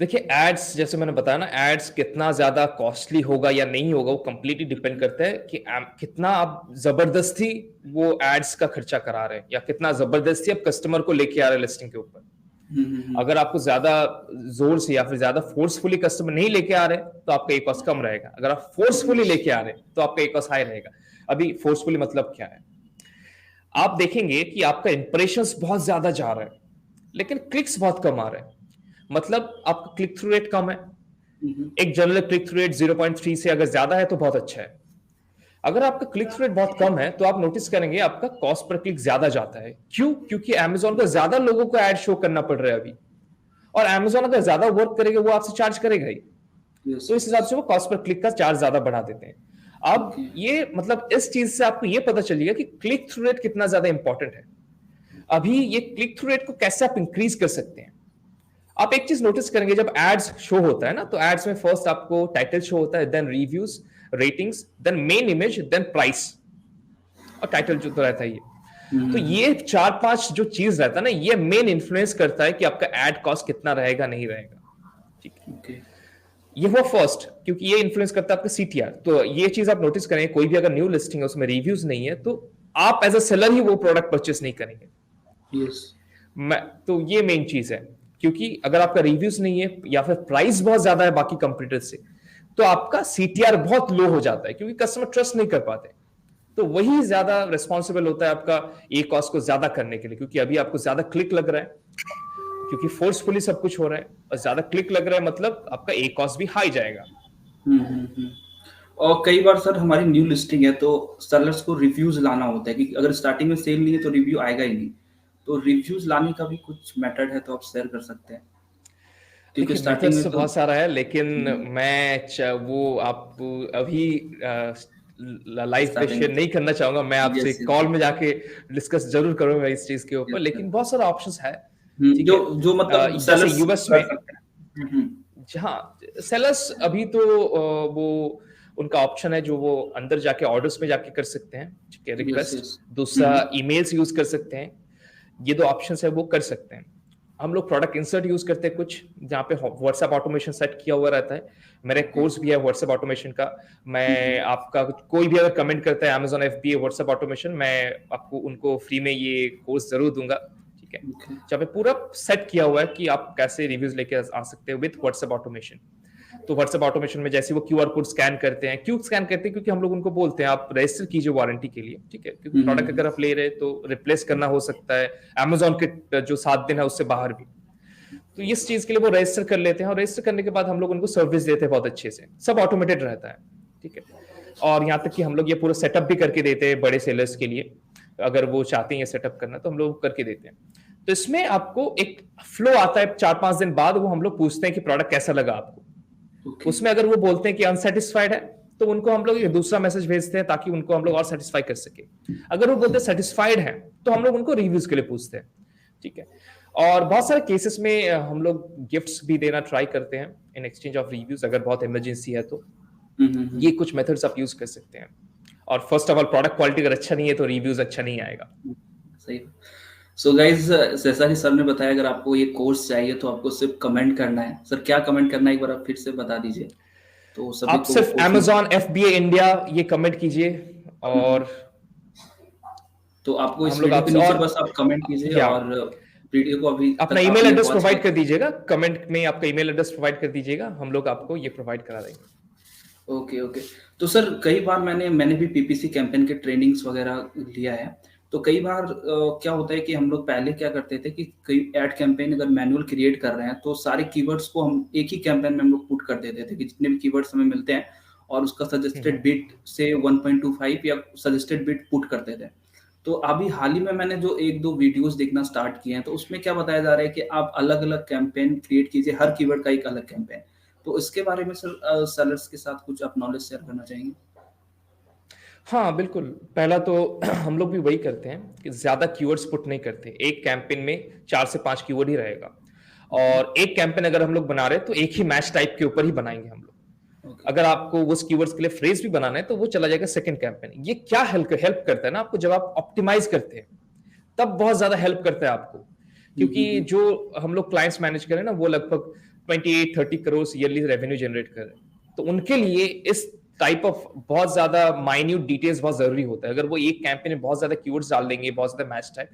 [SPEAKER 1] देखिए, एड्स जैसे मैंने बताया ना, एड्स कितना ज्यादा कॉस्टली होगा या नहीं होगा वो कंप्लीटली डिपेंड करता है कि कितना आप जबरदस्ती वो एड्स का खर्चा करा रहे हैं या कितना जबरदस्ती आप कस्टमर को लेके आ रहे हैं लिस्टिंग के ऊपर।
[SPEAKER 2] हुँ, हुँ, हुँ।
[SPEAKER 1] अगर आपको ज्यादा जोर से या फिर ज्यादा फोर्सफुली कस्टमर नहीं लेके आ रहे तो आपका एक कॉस्ट कम रहेगा, अगर आप फोर्सफुली लेके आ रहे तो आपका एक कॉस्ट हाई रहेगा। अभी फोर्सफुली मतलब क्या है, आप देखेंगे कि आपका इंप्रेशंस बहुत ज्यादा जा रहा है लेकिन क्लिक्स बहुत कम आ रहे हैं, मतलब आपका क्लिक थ्रू रेट कम है।
[SPEAKER 2] हुँ, हुँ।
[SPEAKER 1] एक जनरल क्लिक थ्रू रेट 0.3 से अगर ज्यादा है तो बहुत अच्छा है। अगर आपका क्लिक थ्रू रेट बहुत कम है तो आप नोटिस करेंगे आपका कॉस्ट पर क्लिक ज्यादा जाता है। क्यों? क्योंकि Amazon को ज्यादा लोगों को ऐड शो करना पड़ रहा है अभी, और Amazon अगर ज्यादा वर्क करेगा वो आपसे चार्ज करेगा ही,
[SPEAKER 2] यस,
[SPEAKER 1] तो इस
[SPEAKER 2] यस।
[SPEAKER 1] हिसाब से वो कॉस्ट पर क्लिक का चार्ज ज्यादा बढ़ा देते हैं।
[SPEAKER 2] ओके।
[SPEAKER 1] अब ये मतलब इस चीज से आपको ये पता चलेगा कि क्लिक थ्रू रेट कितना ज्यादा इंपॉर्टेंट है। अभी ये क्लिक थ्रू रेट को कैसे आप इंक्रीज कर सकते हैं, आप एक चीज नोटिस करेंगे, जब एड्स शो होता है ना तो एड्स में फर्स्ट आपको टाइटल शो होता है, then reviews, ratings, then main image, then price, और टाइटल जो तो रहता है ये।
[SPEAKER 2] हुँ,
[SPEAKER 1] तो
[SPEAKER 2] हुँ, हुँ।
[SPEAKER 1] ये 4-5 जो चीज रहता है ना, ये मेन इन्फ्लुएंस करता है कि आपका एड कॉस्ट कितना रहेगा नहीं रहेगा। ठीक है,
[SPEAKER 2] ओके।
[SPEAKER 1] ये हुआ फर्स्ट, क्योंकि ये इन्फ्लुएंस करता है आपका सीटीआर। तो ये चीज आप नोटिस करेंगे, कोई भी अगर न्यू लिस्टिंग है उसमें रिव्यूज नहीं है तो आप एज अ सेलर ही वो प्रोडक्ट परचेस नहीं करेंगे।
[SPEAKER 2] यस।
[SPEAKER 1] मैं तो ये मेन चीज है, क्योंकि अगर आपका रिव्यूज नहीं है या फिर प्राइस बहुत ज्यादा है बाकी कंपटीटर से, तो आपका सीटीआर बहुत लो हो जाता है क्योंकि कस्टमर ट्रस्ट नहीं कर पाते। तो वही ज्यादा रिस्पॉन्सिबल होता है आपका ए कॉस्ट को ज्यादा करने के लिए, क्योंकि अभी आपको ज्यादा क्लिक लग रहा है, क्योंकि फोर्सफुली सब कुछ हो रहा है और ज्यादा क्लिक लग रहा है, मतलब आपका ए कॉस्ट भी हाई जाएगा।
[SPEAKER 2] हुँ, हुँ, हुँ। और कई बार सर हमारी न्यू लिस्टिंग है तो सेलर्स को रिव्यूज लाना होता है कि अगर स्टार्टिंग में सेल नहीं है तो रिव्यू आएगा ही नहीं। तो रिव्यूज लाने का भी कुछ मेथड है तो आप शेयर कर सकते हैं? क्योंकि
[SPEAKER 1] देखिए
[SPEAKER 2] स्टार्टिंग
[SPEAKER 1] मेथड्स
[SPEAKER 2] में
[SPEAKER 1] तो
[SPEAKER 2] तो
[SPEAKER 1] बहुत सारा है, लेकिन
[SPEAKER 2] हुँ,
[SPEAKER 1] वो आप अभी लाइव पे
[SPEAKER 2] स्टार्टिंग
[SPEAKER 1] शेयर
[SPEAKER 2] में
[SPEAKER 1] नहीं करना चाहूंगा। मैं आपसे
[SPEAKER 2] यस, यस,
[SPEAKER 1] कॉल में जाके डिस्कस जरूर करूंगा इस चीज के ऊपर,
[SPEAKER 2] यस सर।
[SPEAKER 1] लेकिन बहुत सारा ऑप्शंस है। ठीक
[SPEAKER 2] जो
[SPEAKER 1] है,
[SPEAKER 2] जो मतलब
[SPEAKER 1] जैसे
[SPEAKER 2] सेलर्स
[SPEAKER 1] यूएस
[SPEAKER 2] कर
[SPEAKER 1] में,
[SPEAKER 2] सकते हैं। हुँ, हुँ।
[SPEAKER 1] जहाँ सेलर्स अभी तो वो उनका ऑप्शन है जो वो अंदर जाके ऑर्डर्स में जाके कर सकते हैं, ठीक है,
[SPEAKER 2] यस,
[SPEAKER 1] रिक्वेस्ट।
[SPEAKER 2] यस। हुँ,
[SPEAKER 1] दूसरा
[SPEAKER 2] हुँ।
[SPEAKER 1] ईमेल्स यूज कर सकते हैं, ये दो ऑप्शंस है वो कर सकते हैं। हम लोग प्रोडक्ट इंसर्ट यूज करते हैं कुछ, जहाँ पे व्हाट्सएप ऑटोमेशन सेट किया हुआ रहता है। मेरा एक
[SPEAKER 2] ओके।
[SPEAKER 1] कोर्स भी है व्हाट्सएप ऑटोमेशन का।
[SPEAKER 2] हम्म।
[SPEAKER 1] मैं आपका कोई भी अगर कमेंट करता है Amazon FBA व्हाट्सएप ऑटोमेशन, मैं आपको उनको फ्री में ये कोर्स जरूर दूंगा, ठीक है।
[SPEAKER 2] ओके।
[SPEAKER 1] जहाँ पे पूरा सेट किया हुआ है कि आप कैसे रिव्यूज लेके आ सकते हो विद व्हाट्सएप ऑटोमेशन। तो व्हाट्सएप ऑटोमेशन में जैसे वो क्यूआर कोड स्कैन करते हैं, क्यों स्कैन करते हैं, क्योंकि हम लोग उनको बोलते हैं आप रजिस्टर कीजिए वारंटी के लिए, ठीक है, क्योंकि प्रोडक्ट
[SPEAKER 2] हम्म।
[SPEAKER 1] अगर आप ले रहे हैं तो रिप्लेस करना हो सकता है Amazon के जो 7 दिन है उससे बाहर भी। तो इस चीज के लिए वो रजिस्टर कर लेते हैं, और रजिस्टर करने के बाद हम लोग उनको सर्विस देते हैं बहुत अच्छे से, सब ऑटोमेटेड रहता है, ठीक है। और यहाँ तक कि हम लोग ये पूरा सेटअप भी करके देते हैं बड़े सेलर्स के लिए, अगर वो चाहते हैं ये सेटअप करना तो हम लोग करके देते हैं। तो इसमें आपको एक फ्लो आता है, 4-5 दिन बाद वो हम लोग पूछते हैं कि प्रोडक्ट कैसा लगा आपको।
[SPEAKER 2] ओके।
[SPEAKER 1] उसमें अगर वो बोलते हैं कि अनसेटिस्फाइड है, तो उनको हम लोग एक दूसरा मैसेज भेजते हैं ताकि उनको हम लोग और सेटिस्फाई कर सके। अगर वो बोलते हैं सेटिस्फाइड है, तो हम लोग उनको रिव्यूज के लिए पूछते हैं, ठीक है। और बहुत सारे केसेस में हम लोग गिफ्ट्स भी देना ट्राई करते हैं इन एक्सचेंज ऑफ रिव्यूज, अगर बहुत इमरजेंसी है तो
[SPEAKER 2] हम्म।
[SPEAKER 1] ये कुछ मेथड्स आप यूज कर सकते हैं। और first of all product quality अगर अच्छा नहीं है तो रिव्यूज अच्छा नहीं आएगा।
[SPEAKER 2] सही। सो गाइज, जैसा कि सर ने बताया, अगर आपको ये कोर्स चाहिए तो आपको सिर्फ कमेंट करना है। सर क्या कमेंट करना है, एक बार आप फिर से बता दीजिए तो सभी
[SPEAKER 1] आप
[SPEAKER 2] को
[SPEAKER 1] सिर्फ
[SPEAKER 2] कोर्स मिल
[SPEAKER 1] Amazon FBA इंडिया ये कमेंट कीजिए,
[SPEAKER 2] हम्म।
[SPEAKER 1] और
[SPEAKER 2] तो आपको
[SPEAKER 1] हम
[SPEAKER 2] इस
[SPEAKER 1] लोग
[SPEAKER 2] वीडियो के
[SPEAKER 1] आपसे
[SPEAKER 2] नीचे
[SPEAKER 1] और
[SPEAKER 2] बस आप कमेंट कीजिए,
[SPEAKER 1] या
[SPEAKER 2] और वीडियो को अभी
[SPEAKER 1] अपना
[SPEAKER 2] तक
[SPEAKER 1] ईमेल
[SPEAKER 2] आपने
[SPEAKER 1] एड्रेस
[SPEAKER 2] वॉच
[SPEAKER 1] प्रोवाइड
[SPEAKER 2] किया।
[SPEAKER 1] कर दीजिएगा, कमेंट में आपका ईमेल एड्रेस प्रोवाइड कर दीजिएगा, हम लोग आपको ये प्रोवाइड करा देंगे।
[SPEAKER 2] Okay okay. तो सर कई बार मैंने भी पीपीसी कैंपेन के ट्रेनिंग्स वगैरह लिया है। तो कई बार क्या होता है कि हम लोग पहले क्या करते थे कि कई एड कैंपेन अगर मैनुअल क्रिएट कर रहे हैं तो सारे कीवर्ड्स को हम एक ही कैंपेन में हम लोग पुट कर देते थे कि जितने भी कीवर्ड्स हमें मिलते हैं, और उसका
[SPEAKER 1] हम्म।
[SPEAKER 2] सजेस्टेड बिट से 1.25 या सजेस्टेड बिट पुट करते थे। तो अभी हाल ही में मैंने जो एक दो वीडियोस देखना स्टार्ट किए हैं, तो उसमें क्या बताया जा रहा है कि आप अलग अलग कैंपेन क्रिएट कीजिए, हर कीवर्ड का एक अलग कैंपेन। तो इसके बारे में सर सेलर्स के साथ कुछ आप नॉलेज शेयर करना चाहेंगे?
[SPEAKER 1] हाँ बिल्कुल। पहला तो हम लोग भी वही करते हैं कि ज्यादा कीवर्ड्स पुट नहीं करते, एक कैंपेन में 4 से 5 कीवर्ड ही रहेगा।
[SPEAKER 2] ओके
[SPEAKER 1] और एक कैंपेन अगर हम लोग बना रहे हैं तो एक ही मैच टाइप के ऊपर ही बनाएंगे हम लोग।
[SPEAKER 2] ओके।
[SPEAKER 1] अगर आपको उस कीवर्ड्स के लिए फ्रेज भी बनाना है तो वो चला जाएगा सेकंड कैंपेन। ये क्या हेल्प हेल्प करता है ना आपको, जब आप ऑप्टिमाइज करते हैं तब बहुत ज्यादा हेल्प करता है आपको, क्योंकि
[SPEAKER 2] हम्म।
[SPEAKER 1] जो हम लोग क्लाइंट्स मैनेज करें ना वो लगभग 28-30 करोड़ ईयरली रेवेन्यू जनरेट कर रहे हैं, तो उनके लिए इस टाइप ऑफ बहुत ज्यादा माइन्यूट डिटेल्स बहुत जरूरी होता है। अगर वो एक कैंपेन में बहुत ज्यादा कीवर्ड्स डाल देंगे, बहुत ज्यादा मैच टाइप,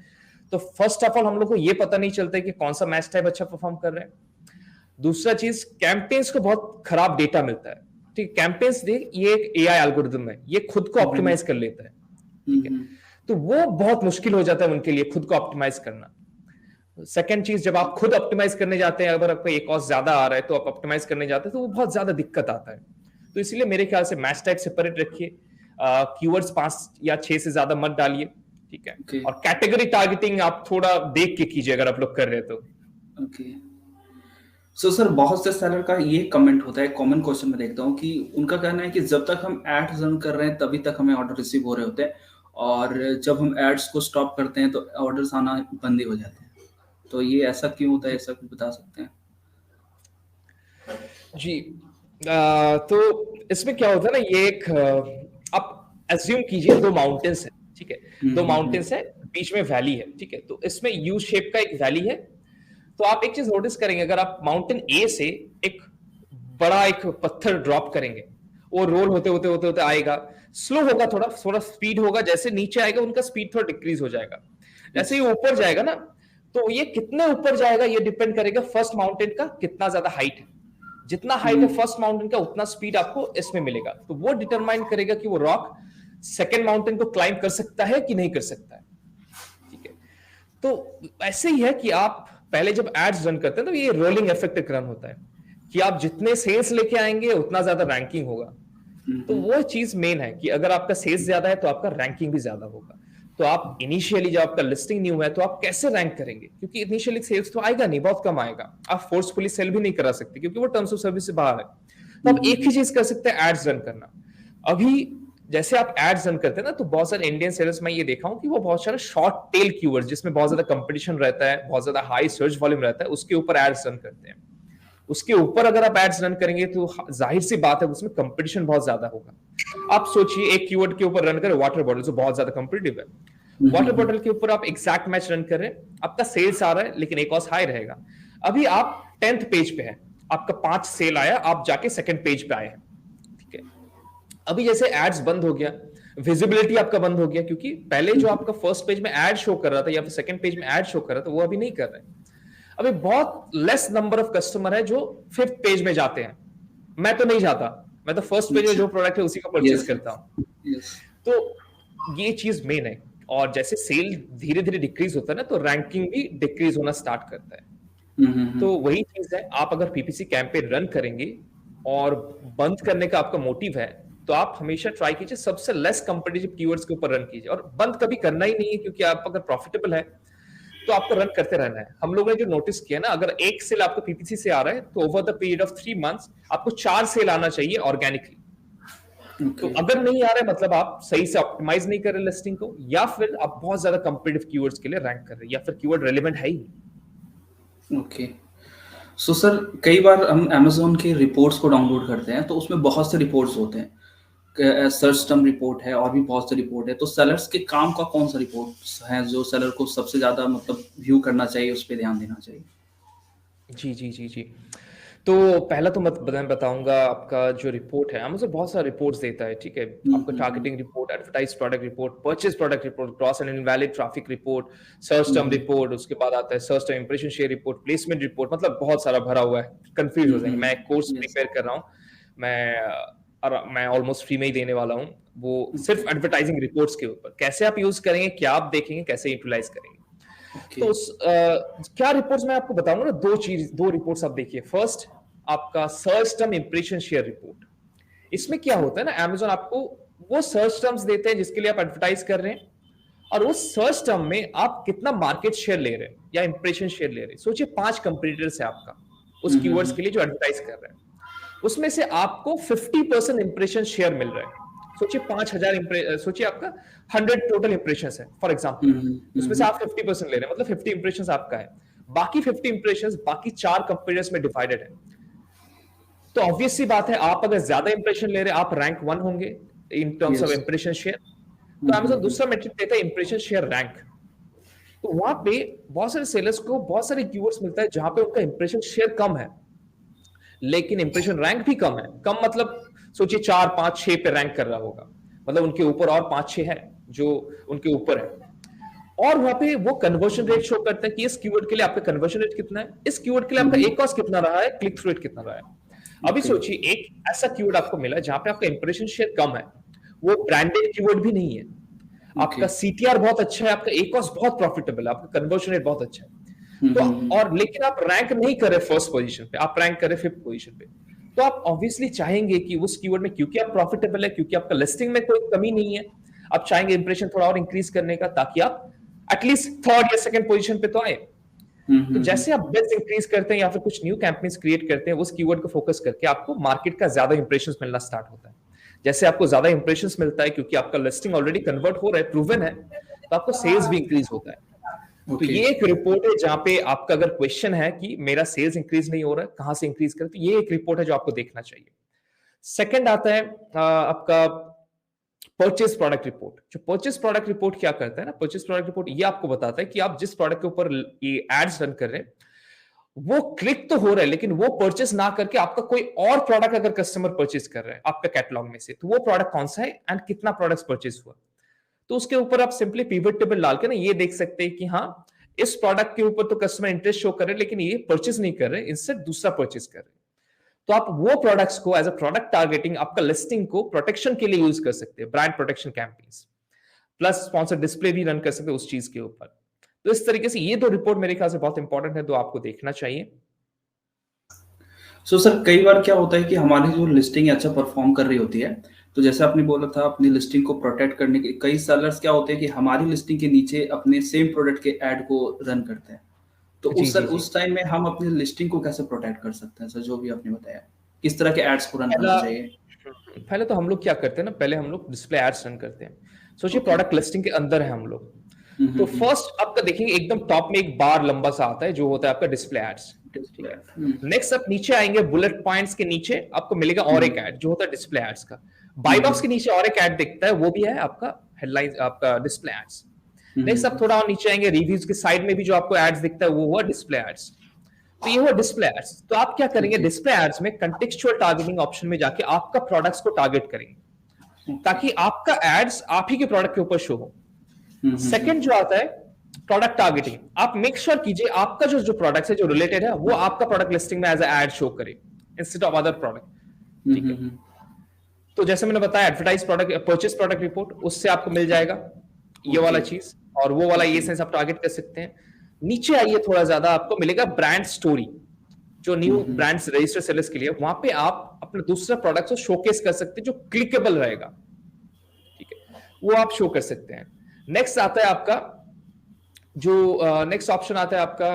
[SPEAKER 1] तो फर्स्ट ऑफ ऑल हम लोग को ये पता नहीं चलता है कि कौन सा मैच टाइप अच्छा परफॉर्म कर रहे हैं। दूसरा चीज, कैंपेन्स को बहुत खराब डेटा मिलता है, ठीक है। कैंपेन्स देख, ये एक एआई एल्गोरिथम है, ये खुद को ऑप्टिमाइज कर लेता है, ठीक है। तो वो बहुत मुश्किल हो जाता है उनके लिए खुद को ऑप्टिमाइज करना। सेकंड चीज, जब आप खुद ऑप्टिमाइज करने जाते हैं, अगर आपका एक कॉस्ट ज्यादा आ रहा है तो आप ऑप्टिमाइज करने जाते हैं तो वो बहुत ज्यादा दिक्कत आता है। तो इसलिए मेरे ख्याल से मैच टाइप सेपरेट रखिए, कीवर्ड्स 5 या 6 से ज्यादा मत डालिए, ठीक है।
[SPEAKER 2] ओके
[SPEAKER 1] और कैटेगरी टारगेटिंग आप थोड़ा देख के कीजिए अगर आप लोग कर रहे हैं तो।
[SPEAKER 2] ओके। सो सर बहुत से सेलर का ये कमेंट होता है, कॉमन क्वेश्चन में देखता हूँ कि उनका कहना है कि जब तक हम एड्स रन कर रहे हैं तभी तक हमें ऑर्डर रिसीव हो रहे होते हैं, और जब हम एड्स को स्टॉप करते हैं तो ऑर्डर्स आना बंद ही हो जाते हैं। तो ये ऐसा क्यों होता है, ऐसा कुछ बता सकते हैं?
[SPEAKER 1] जी, तो इसमें क्या होता है ना, ये एक आप एज्यूम कीजिए 2 माउंटेन्स है, ठीक है। 2 माउंटेन्स है, बीच में वैली है, ठीक है। तो इसमें यू शेप का एक वैली है। तो आप एक चीज नोटिस करेंगे, अगर आप माउंटेन ए से एक बड़ा एक पत्थर ड्रॉप करेंगे, वो रोल होते होते होते होते आएगा, स्लो होगा, थोड़ा थोड़ा स्पीड होगा, जैसे नीचे आएगा उनका स्पीड थोड़ा डिक्रीज हो जाएगा। जैसे ये ऊपर जाएगा ना, तो ये कितने ऊपर जाएगा ये डिपेंड करेगा फर्स्ट माउंटेन का कितना ज्यादा हाइट है। जितना हाइट है फर्स्ट माउंटेन का उतना स्पीड आपको इसमें मिलेगा, तो वो डिटरमाइन करेगा कि वो रॉक सेकेंड माउंटेन को क्लाइंब कर सकता है कि नहीं कर सकता है, ठीक है। तो ऐसे ही है कि आप पहले जब एड्स रन करते हैं तो ये रोलिंग इफेक्ट एक रन होता है कि आप जितने सेल्स लेके आएंगे उतना ज्यादा रैंकिंग होगा। तो वो चीज मेन है कि अगर आपका सेल्स ज्यादा है तो आपका रैंकिंग भी ज्यादा होगा। तो आप इनिशियली जब आपका लिस्टिंग न्यू है तो आप कैसे रैंक करेंगे, क्योंकि इनिशियली सेल्स तो आएगा नहीं, बहुत कम आएगा, आप फोर्सफुली सेल भी नहीं करा सकते क्योंकि वो टर्म्स ऑफ सर्विस से बाहर है। तो आप एक ही चीज कर सकते हैं, एड्स रन करना। अभी जैसे आप एड्स रन करते हैं ना, तो बहुत सारे इंडियन सेलर्स में ये देखा हूं कि वो बहुत सारे शॉर्ट टेल कीवर्ड्स जिसमें बहुत ज्यादा कंपटीशन रहता है, बहुत ज्यादा हाई सर्च वॉल्यूम रहता है, उसके ऊपर एड्स रन करते हैं। उसके ऊपर अगर आप एड्स रन करेंगे तो जाहिर सी बात है उसमें कंपटीशन बहुत ज्यादा होगा। आप सोचिए एक कीवर्ड के ऊपर रन करें वाटर बॉटल, जो बहुत ज्यादा कंपटीटिव है, वाटर बॉटल के ऊपर आप एग्जैक्ट मैच रन कर रहे हैं, आपका सेल्स आ रहा है लेकिन एक हाई रहेगा। अभी आप 10th पेज पे है, आपका 5 सेल आया, आप जाके सेकंड पेज पे आए हैं, ठीक है। अभी जैसे एड्स बंद हो गया, विजिबिलिटी आपका बंद हो गया, क्योंकि पहले जो आपका फर्स्ट पेज में एड शो कर रहा था या फिर सेकंड पेज में एड शो कर रहा था वो अभी नहीं कर रहे हैं। अभी बहुत लेस नंबर ऑफ कस्टमर है जो 5th पेज में जाते हैं। मैं तो नहीं जाता, मैं तो फर्स्ट पेज में जो प्रोडक्ट है उसी को परचेज करता हूँ। तो ये चीज मेन है। और जैसे सेल धीरे धीरे डिक्रीज होता है ना, तो रैंकिंग भी डिक्रीज होना स्टार्ट करता है। तो वही चीज है, आप अगर पीपीसी कैंपेन रन करेंगे और बंद करने का आपका मोटिव है, तो आप हमेशा ट्राई कीजिए सबसे लेस कंपिटिटिव कीवर्ड्स के ऊपर रन कीजिए। और बंद कभी करना ही नहीं है, क्योंकि आप अगर प्रॉफिटेबल है तो आपको रन करते रहना है। हम लोगों ने जो नोटिस किया ना, अगर एक सेल आपको पीपीसी से आ रहा है तो over the period of 3 months आपको 4 सेल आना चाहिए ऑर्गेनिकली। तो अगर नहीं आ रहा है मतलब आप सही से ऑप्टिमाइज नहीं कर रहे लिस्टिंग को, या फिर आप बहुत ज्यादा कंपिटिटिव कीवर्ड्स के लिए रैंक कर रहे हैं, या फिर कीवर्ड रेलेवेंट है ही नहीं।
[SPEAKER 2] ओके। सो सर, कई बार हम Amazon के रिपोर्ट्स को डाउनलोड करते हैं तो उसमें बहुत से रिपोर्ट्स होते हैं, सर्च टर्म रिपोर्ट है और भी बहुत से रिपोर्ट है। तो सेलर्स के काम का कौन सा रिपोर्ट्स है जो सेलर को सबसे ज्यादा मतलब व्यू करना चाहिए, उस पर ध्यान देना चाहिए?
[SPEAKER 1] जी जी जी जी। तो पहला तो मैं बताऊंगा, आपका जो रिपोर्ट है Amazon बहुत सारे रिपोर्ट्स देता है, ठीक है। आपका targeting report, advertise product report, purchase product report, cross and invalid traffic report, search term report, उसके बाद आता है search term impression share report, placement report, मतलब बहुत सारा भरा हुआ है, कंफ्यूज हो जाएंगे। मैं एक कोर्स प्रिपेयर कर रहा हूँ, मैं ऑलमोस्ट फ्री में ही देने वाला हूँ, वो सिर्फ एडवर्टाइजिंग रिपोर्ट्स के ऊपर, कैसे आप यूज करेंगे, क्या आप देखेंगे, कैसे यूटिलाइज करेंगे। तो क्या रिपोर्ट्स मैं आपको बताऊंगा ना, दो रिपोर्ट्स आप देखिए। फर्स्ट आपका search term impression share report. इसमें क्या होता है ना, Amazon आपको वो सर्च टर्म्स देते हैं जिसके लिए आप एडवर्टाइज कर रहे हैं, और उस सर्च टर्म में आप कितना मार्केट शेयर ले रहे हैं या इंप्रेशन शेयर ले रहे हैं। सोचिए 5 कंपटीटर्स है आपका उस कीवर्ड्स के लिए जो एडवर्टाइज कर रहे हैं, उसमें से आपको 50% इंप्रेशन शेयर मिल रहा है। सोचिए 5000 सोचिए आपका 100 टोटल इंप्रेशन है फॉर एग्जाम्पल, उसमें से आप 50% ले रहे हैं, मतलब 50 इंप्रेशन आपका है। बाकी 50 इंप्रेशन बाकी 4 कंपटीटर्स में डिवाइडेड है। तो ऑब्वियस सी बात है, आप अगर ज्यादा इंप्रेशन ले रहे हैं आप रैंक 1 होंगे in terms of impression share. तो Amazon दूसरा मेट्रिक देता है इंप्रेशन शेयर रैंक। तो वहां पे बहुत सारे सेलर्स को बहुत सारे कीवर्ड्स मिलता है जहां पे उनका इंप्रेशन शेयर कम है, लेकिन इंप्रेशन रैंक भी कम है। कम मतलब सोचिए 4, 5, 6 पे रैंक कर रहा होगा, मतलब उनके ऊपर और 5-6 है जो उनके ऊपर है। और वहां पे वो कन्वर्जन रेट शो करता है कि इस कीवर्ड के लिए आपका कन्वर्जन रेट कितना है, इस कीवर्ड के लिए आपका ACoS कितना रहा है, क्लिक थ्रू रेट कितना रहा है। अभी सोचिए एक ऐसा कीवर्ड आपको मिला जहां पे आपका इंप्रेशन शेयर कम है, वो ब्रांडेड कीवर्ड भी नहीं है, आपका CTR बहुत अच्छा है, आपका ACoS बहुत प्रॉफिटेबल है, आपका कन्वर्जन रेट बहुत अच्छा है। तो और लेकिन आप रैंक नहीं कर रहे फर्स्ट पोजीशन पे, आप रैंक कर रहे 5th पोजीशन पे। तो आप ऑब्वियसली चाहेंगे कि उस कीवर्ड में, क्योंकि आप प्रॉफिटेबल है, क्योंकि आपका लिस्टिंग में कोई कमी नहीं है, आप चाहेंगे इंप्रेशन थोड़ा और इंक्रीज करने का, ताकि आप एटलीस्ट 3rd या 2nd पोजीशन पे तो आए। तो जैसे आप बिड्स इंक्रीज करते हैं या फिर कुछ न्यू कैंपेन्स क्रिएट करते हैं, उस कीवर्ड को फोकस करके आपको मार्केट का ज्यादा इंप्रेशंस मिलना स्टार्ट होता है। जैसे आपको ज्यादा इंप्रेशंस मिलता है क्योंकि आपका लिस्टिंग ऑलरेडी कन्वर्ट हो रहा है, प्रूवन है, तो आपको सेल्स भी इंक्रीज होता है। तो ये एक रिपोर्ट है जहां पे आपका अगर क्वेश्चन है कि मेरा सेल्स इंक्रीज नहीं हो रहा है, कहां से इंक्रीज करें, तो ये एक रिपोर्ट है जो आपको देखना चाहिए। सेकंड आता है आपका परचेज प्रोडक्ट रिपोर्ट। जो परचेज प्रोडक्ट रिपोर्ट क्या करता है ना, परचेज प्रोडक्ट रिपोर्ट ये आपको बताता है कि आप जिस प्रोडक्ट के ऊपर ये एड्स रन कर रहे हैं वो क्लिक तो हो रहा है, लेकिन वो परचेज ना करके आपका कोई और प्रोडक्ट अगर कस्टमर परचेज कर रहा है आपका कैटलॉग में से, तो वो प्रोडक्ट कौन सा है एंड कितना प्रोडक्ट्स परचेज हुआ। तो उसके ऊपर आप सिंपली पिवट टेबल डाल के ना ये देख सकते हैं कि हाँ, इस प्रोडक्ट के ऊपर तो कस्टमर इंटरेस्ट शो कर रहे हैं, लेकिन ये परचेज नहीं कर रहे, इससे दूसरा परचेज कर रहे हैं। तो आप वो प्रोडक्ट्स को एज अ प्रोडक्ट टारगेटिंग आपका लिस्टिंग को प्रोटेक्शन के लिए यूज कर सकते हैं, brand protection campaigns, plus sponsor display भी रन कर सकते हैं उस चीज के ऊपर। तो इस तरीके से ये 2 रिपोर्ट मेरे ख्याल से बहुत इंपॉर्टेंट है, तो आपको देखना चाहिए।
[SPEAKER 2] सो सर, कई बार क्या होता है कि हमारी जो लिस्टिंग अच्छा परफॉर्म कर रही होती है, तो जैसे आपने बोला था अपनी लिस्टिंग को प्रोटेक्ट करने के, कई सेलर्स क्या होते हैं कि हमारी लिस्टिंग के नीचे अपने सेम प्रोडक्ट के ऐड को रन करते हैं। तो उस टाइम में हम अपनी लिस्टिंग को कैसे प्रोटेक्ट कर सकते हैं सर, जो भी आपने बताया, किस तरह के एड्स को रन करना चाहिए?
[SPEAKER 1] पहले तो हम लोग क्या करते हैं ना, पहले हम लोग डिस्प्ले एड्स रन करते हैं। सोचिए प्रोडक्ट लिस्टिंग के अंदर है हम लोग, तो फर्स्ट आपका देखेंगे एकदम टॉप में एक बार लंबा सा आता है जो होता है आपका डिस्प्ले एड्स। नेक्स्ट आप नीचे आएंगे, बुलेट पॉइंट्स के नीचे आपको मिलेगा और एक ऐड जो होता है डिस्प्ले एड्स का। बाय बॉक्स के नीचे और एक ऐड दिखता है, वो भी है आपका हेडलाइन, आपका डिस्प्ले एड्स। नेक्स्ट आप थोड़ा और नीचे आएंगे, रिव्यूज के साइड में भी जो आपको एड्स दिखता है वो हुआ डिस्प्ले एड्स। तो ये हुआ डिस्प्ले एड्स। तो आप क्या करेंगे, डिस्प्ले एड्स में कंटेक्चुअल टारगेटिंग ऑप्शन में जाके आपका प्रोडक्ट्स को टारगेट करेंगे ताकि आपका एड्स आप ही के प्रोडक्ट के ऊपर शो हो। सेकंड जो आता है प्रोडक्ट टारगेटिंग, आप मेक श्योर कीजिए आपका जो प्रोडक्ट है जो रिलेटेड है वो आपका प्रोडक्ट लिस्टिंग में एज एड शो करे इंस्टेड ऑफ अदर प्रोडक्ट। ठीक है, तो जैसे मैंने बताया advertise product, purchase product report, उससे आपको मिल जाएगा ये वाला चीज, और वो वाला ये सेंस आप टारगेट कर सकते हैं। नीचे आइए थोड़ा ज्यादा, आपको मिलेगा ब्रांड स्टोरी, जो न्यू ब्रांड्स रजिस्टर सेलर्स के लिए, वहां पे आप अपने दूसरे प्रोडक्ट्स को शोकेस कर सकते हैं जो क्लिकेबल रहेगा। ठीक है, वो आप शो कर सकते हैं। नेक्स्ट आता है आपका जो नेक्स्ट ऑप्शन आता है आपका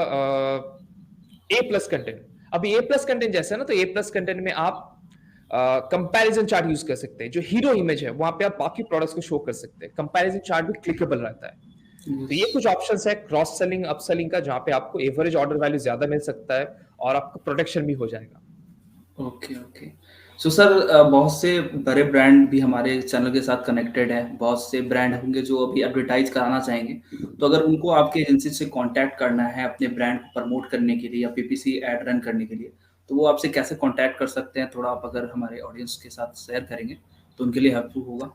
[SPEAKER 1] ए प्लस कंटेंट। अभी ए प्लस कंटेंट जैसे है ना, तो ए प्लस कंटेंट में आप कंपैरिजन चार्ट यूज कर सकते हैं। जो हीरो इमेज है वहां पे आप बाकी प्रोडक्ट्स को शो कर सकते हैं। कंपैरिजन चार्ट भी क्लिकेबल रहता है। तो ये कुछ ऑप्शंस है क्रॉस सेलिंग अपसेलिंग का, जहां पे आपको एवरेज ऑर्डर वैल्यू ज्यादा मिल सकता है और आपका प्रोटेक्शन भी हो जाएगा।
[SPEAKER 2] Okay okay. सो सर बहुत से बड़े ब्रांड भी हमारे चैनल के साथ कनेक्टेड है, बहुत से ब्रांड होंगे जो अभी एडवर्टाइज कराना चाहेंगे, तो अगर उनको आपके एजेंसी से कांटेक्ट करना है अपने ब्रांड को प्रमोट करने के लिए या पीपीसी एड रन करने के लिए, तो वो आपसे कैसे कांटेक्ट कर सकते हैं? थोड़ा आप अगर हमारे ऑडियंस के साथ शेयर करेंगे तो उनके लिए हेल्पफुल होगा।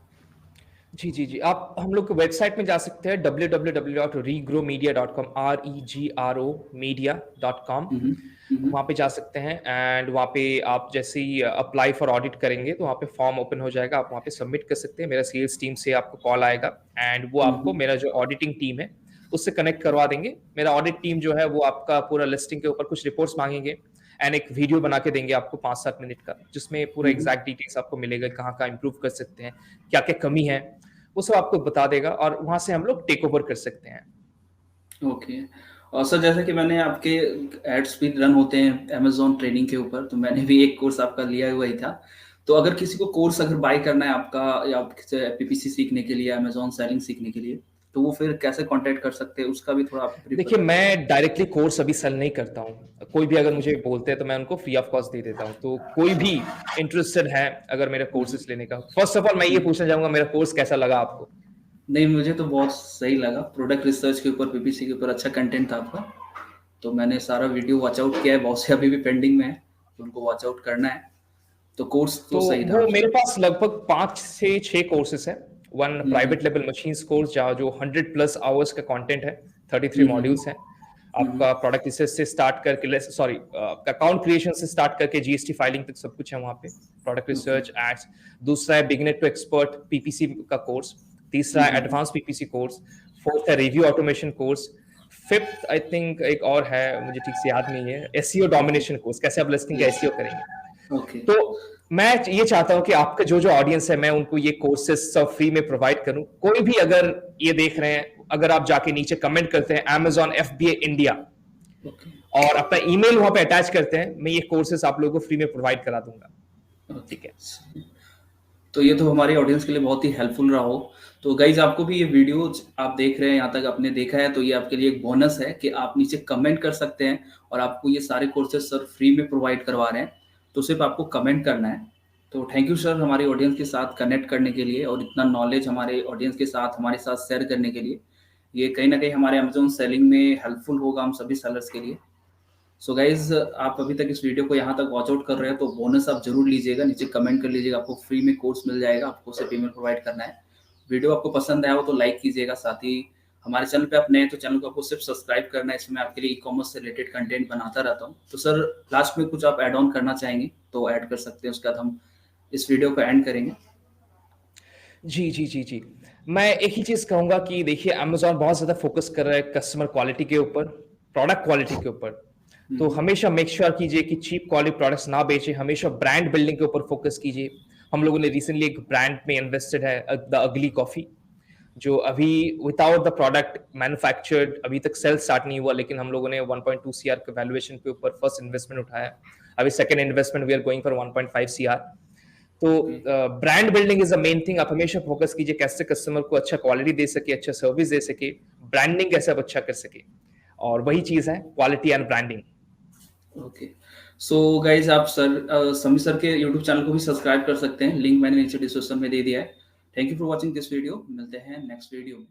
[SPEAKER 1] जी जी जी, आप हम लोग के वेबसाइट में जा सकते हैं www.regrowmedia.com, REGROmedia.com। वहां पे जा सकते हैं एंड वहां पे आप जैसे ही अप्लाई फॉर ऑडिट करेंगे तो वहां पे फॉर्म ओपन हो जाएगा, आप वहां पे सबमिट कर सकते हैं। मेरा सेल्स टीम से आपको कॉल आएगा एंड वो आपको मेरा जो ऑडिटिंग टीम है उससे कनेक्ट करवा देंगे। मेरा ऑडिट टीम जो है वो आपका पूरा लिस्टिंग के ऊपर कुछ रिपोर्ट्स मांगेंगे एंड एक वीडियो बना के देंगे आपको 5-7 मिनट का, जिसमें पूरा एग्जैक्ट डिटेल्स आपको मिलेगा, कहाँ कहाँ इंप्रूव कर सकते हैं, क्या क्या कमी है, वो सब आपको बता देगा और वहां से हम लोग टेक ओवर कर सकते हैं।
[SPEAKER 2] ओके। और सर जैसा कि मैंने आपके एड्स भी रन होते हैं अमेजोन ट्रेनिंग के ऊपर, तो मैंने भी एक कोर्स आपका लिया हुआ ही था। तो अगर किसी को कोर्स अगर बाय करना है आपका या पीपीसी सीखने के लिए, अमेजोन सेलिंग सीखने के लिए, तो वो फिर कैसे कांटेक्ट कर सकते हैं? उसका भी थोड़ा आप
[SPEAKER 1] देखिए, मैं डायरेक्टली कोर्स अभी सेल नहीं करता हूँ। कोई भी अगर मुझे बोलते हैं तो मैं उनको फ्री ऑफ कॉस्ट दे देता हूँ। तो कोई भी इंटरेस्टेड है अगर मेरे कोर्सेज लेने का, फर्स्ट ऑफ ऑल मैं ये पूछना चाहूंगा मेरा कोर्स कैसा लगा आपको?
[SPEAKER 2] नहीं, मुझे तो बहुत सही लगा। प्रोडक्ट रिसर्च के ऊपर, पीपीसी के ऊपर अच्छा कंटेंट था आपका, तो मैंने सारा वीडियो वॉच आउट किया है। बहुत से अभी भी पेंडिंग में है, तो उनको वॉच आउट करना है। तो कोर्स तो सही था।
[SPEAKER 1] वो मेरे पास लगभग 5 से 6 कोर्सेस हैं। One private level machines course जहाँ जो 100+ आवर्स का कंटेंट है, 33 मॉड्यूल्स हैं। आपका प्रोडक्ट रिसर्च से स्टार्ट करके, सॉरी, अकाउंट क्रिएशन से स्टार्ट करके जीएसटी फाइलिंग तक सब कुछ है वहाँ पे, प्रोडक्ट रिसर्च, एड्स। दूसरा है बिगिनर टू एक्सपर्ट पीपीसी का कोर्स। तीसरा है एडवांस पीपीसी कोर्स। फोर्थ है review automation course. Fifth I think एक और है, मुझे ठीक से याद नहीं है, एसईओ डोमिनेशन कोर्स, कैसे आप लिस्टिंग का एसईओ करेंगे।
[SPEAKER 2] ओके।
[SPEAKER 1] तो मैं ये चाहता हूं कि आपका जो ऑडियंस है मैं उनको ये कोर्सेस सब फ्री में प्रोवाइड करूं। कोई भी अगर ये देख रहे हैं, अगर आप जाके नीचे कमेंट करते हैं Amazon FBA India और अपना ईमेल वहां पे अटैच करते हैं, मैं ये कोर्सेस आप लोगों को फ्री में प्रोवाइड करा दूंगा। ठीक है,
[SPEAKER 2] तो ये तो हमारे ऑडियंस के लिए बहुत ही हेल्पफुल रहा हो। तो गाइज, आपको भी ये वीडियो आप देख रहे हैं, यहाँ तक आपने देखा है, तो ये आपके लिए एक बोनस है कि आप नीचे कमेंट कर सकते हैं और आपको ये सारे कोर्सेज सर फ्री में प्रोवाइड करवा रहे हैं। तो सिर्फ आपको कमेंट करना है। तो थैंक यू सर हमारे ऑडियंस के साथ कनेक्ट करने के लिए और इतना नॉलेज हमारे ऑडियंस के साथ हमारे साथ शेयर करने के लिए। ये कहीं ना कहीं हमारे अमेजोन सेलिंग में हेल्पफुल होगा हम सभी सेलर्स के लिए। सो गाइज, आप अभी तक इस वीडियो को यहाँ तक वॉच आउट कर रहे हैं तो बोनस आप जरूर लीजिएगा, नीचे कमेंट कर लीजिएगा, आपको फ्री में कोर्स मिल जाएगा, आपको सिर्फ ईमेल प्रोवाइड करना है। वीडियो आपको पसंद आया हो तो लाइक कीजिएगा, साथ ही हमारे चैनल पे आप नए तो चैनल को आपको सिर्फ सब्सक्राइब करना है। इसमें मैं आपके लिए ई कॉमर्स से रिलेटेड कंटेंट बनाता रहता हूँ। तो सर लास्ट में कुछ आप ऐड ऑन करना चाहेंगे तो ऐड कर सकते हैं, उसके बाद हम इस वीडियो को एंड करेंगे।
[SPEAKER 1] जी जी जी जी, मैं एक ही चीज कहूंगा कि देखिए Amazon बहुत ज्यादा फोकस कर रहा है कस्टमर क्वालिटी के ऊपर, प्रोडक्ट क्वालिटी के ऊपर। तो हमेशा मेक श्योर कीजिए कि चीप क्वालिटी प्रोडक्ट्स ना बेचे, हमेशा ब्रांड बिल्डिंग के ऊपर फोकस कीजिए। हम लोगों ने रिसेंटली एक ब्रांड में इन्वेस्टेड है, द अगली कॉफी, जो अभी विदाउट द प्रोडक्ट मैन्युफैक्चर्ड अभी तक सेल स्टार्ट नहीं हुआ, लेकिन हम लोगों ने 1.2 CR के वैल्यूएशन के ऊपर फर्स्ट इन्वेस्टमेंट उठाया। अभी second investment we are going for 1.5 CR। तो brand building is the main thing. आप हमेशा फोकस कीजिए कैसे कस्टमर को अच्छा क्वालिटी दे सके, अच्छा सर्विस दे सके, ब्रांडिंग कैसे आप अच्छा कर सके, और वही चीज है quality and branding.
[SPEAKER 2] Okay. So guys, आप समीर सर के यूट्यूब चैनल को भी सब्सक्राइब कर सकते हैं, लिंक मैंने नीचे डिस्क्रिप्शन में दे दिया है। Thank you for watching this video. मिलते हैं नेक्स्ट वीडियो में।